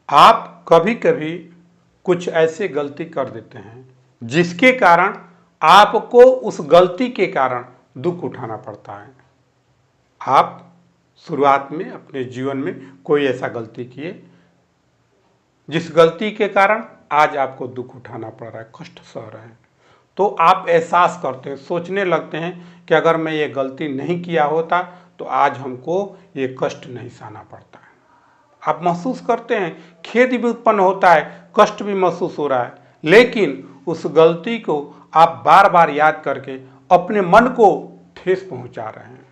आप कभी कभी कुछ ऐसे गलती कर देते हैं जिसके कारण आपको उस गलती के कारण दुख उठाना पड़ता है। आप शुरुआत में अपने जीवन में कोई ऐसा गलती किए जिस गलती के कारण आज आपको दुख उठाना पड़ रहा है, कष्ट सह रहे हैं, तो आप एहसास करते हैं, सोचने लगते हैं कि अगर मैं ये गलती नहीं किया होता तो आज हमको ये कष्ट नहीं सहना पड़ता है। आप महसूस करते हैं, खेद भी उत्पन्न होता है, कष्ट भी महसूस हो रहा है, लेकिन उस गलती को आप बार बार याद करके अपने मन को ठेस पहुंचा रहे हैं।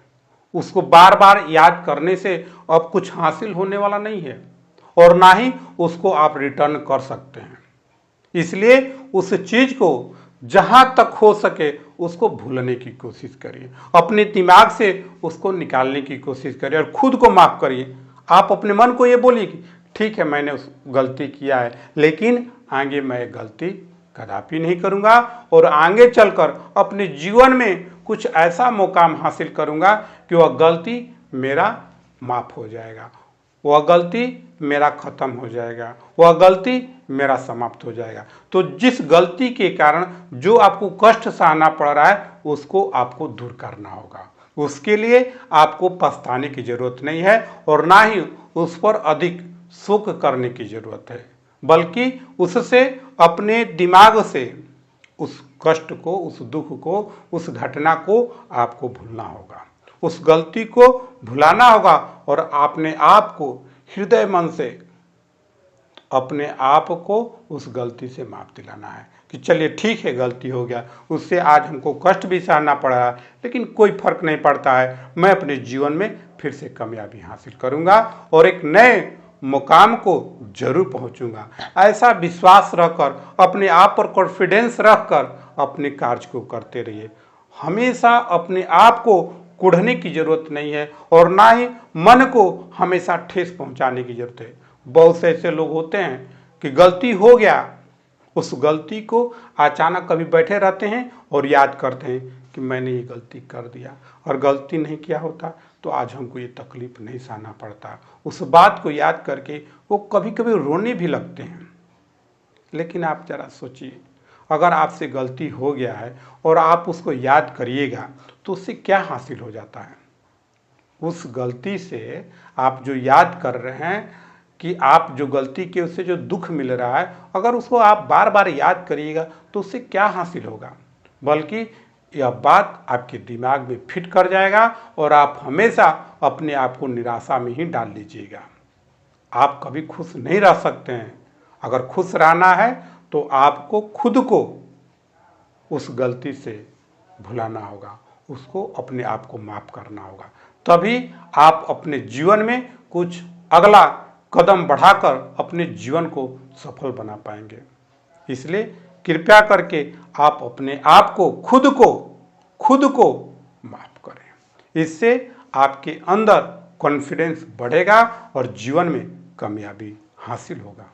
उसको बार बार याद करने से अब कुछ हासिल होने वाला नहीं है और ना ही उसको आप रिटर्न कर सकते हैं। इसलिए उस चीज को जहां तक हो सके उसको भूलने की कोशिश करिए, अपने दिमाग से उसको निकालने की कोशिश करिए और खुद को माफ करिए। आप अपने मन को ये बोलिए कि ठीक है, मैंने उस गलती किया है, लेकिन आगे मैं गलती कदापि नहीं करूंगा और आगे चलकर अपने जीवन में कुछ ऐसा मुकाम हासिल करूंगा कि वह गलती मेरा माफ हो जाएगा, वह गलती मेरा खत्म हो जाएगा, वह गलती मेरा समाप्त हो जाएगा। तो जिस गलती के कारण जो आपको कष्ट सहना पड़ रहा है उसको आपको दूर करना होगा। उसके लिए आपको पछताने की जरूरत नहीं है और ना ही उस पर अधिक शोक करने की जरूरत है, बल्कि उससे अपने दिमाग से उस कष्ट को, उस दुख को, उस घटना को आपको भूलना होगा, उस गलती को भुलाना होगा और अपने आप को हृदय मन से अपने आप को उस गलती से माफ दिलाना है कि चलिए ठीक है, गलती हो गया, उससे आज हमको कष्ट भी सहना पड़ा, लेकिन कोई फर्क नहीं पड़ता है, मैं अपने जीवन में फिर से कामयाबी हासिल करूंगा और एक नए मुकाम को जरूर पहुंचूंगा। ऐसा विश्वास रखकर, अपने आप पर कॉन्फिडेंस रखकर अपने कार्य को करते रहिए। हमेशा अपने आप को कुढ़ने की जरूरत नहीं है और ना ही मन को हमेशा ठेस पहुंचाने की जरूरत है। बहुत से ऐसे लोग होते हैं कि गलती हो गया, उस गलती को अचानक कभी बैठे रहते हैं और याद करते हैं कि मैंने ये गलती कर दिया, और गलती नहीं किया होता तो आज हमको ये तकलीफ नहीं सहना पड़ता। उस बात को याद करके वो कभी कभी रोने भी लगते हैं। लेकिन आप जरा सोचिए, अगर आपसे गलती हो गया है और आप उसको याद करिएगा तो उससे क्या हासिल हो जाता है। उस गलती से आप जो याद कर रहे हैं कि आप जो गलती की उससे जो दुख मिल रहा है, अगर उसको आप बार बार याद करिएगा तो उससे क्या हासिल होगा, बल्कि यह बात आपके दिमाग में फिट कर जाएगा और आप हमेशा अपने आप को निराशा में ही डाल लीजिएगा। आप कभी खुश नहीं रह सकते हैं। अगर खुश रहना है तो आपको खुद को उस गलती से भुलाना होगा, उसको अपने आप को माफ करना होगा, तभी आप अपने जीवन में कुछ अगला कदम बढ़ाकर अपने जीवन को सफल बना पाएंगे। इसलिए कृपया करके आप अपने आप को खुद को माफ करें। इससे आपके अंदर कॉन्फिडेंस बढ़ेगा और जीवन में कामयाबी हासिल होगा।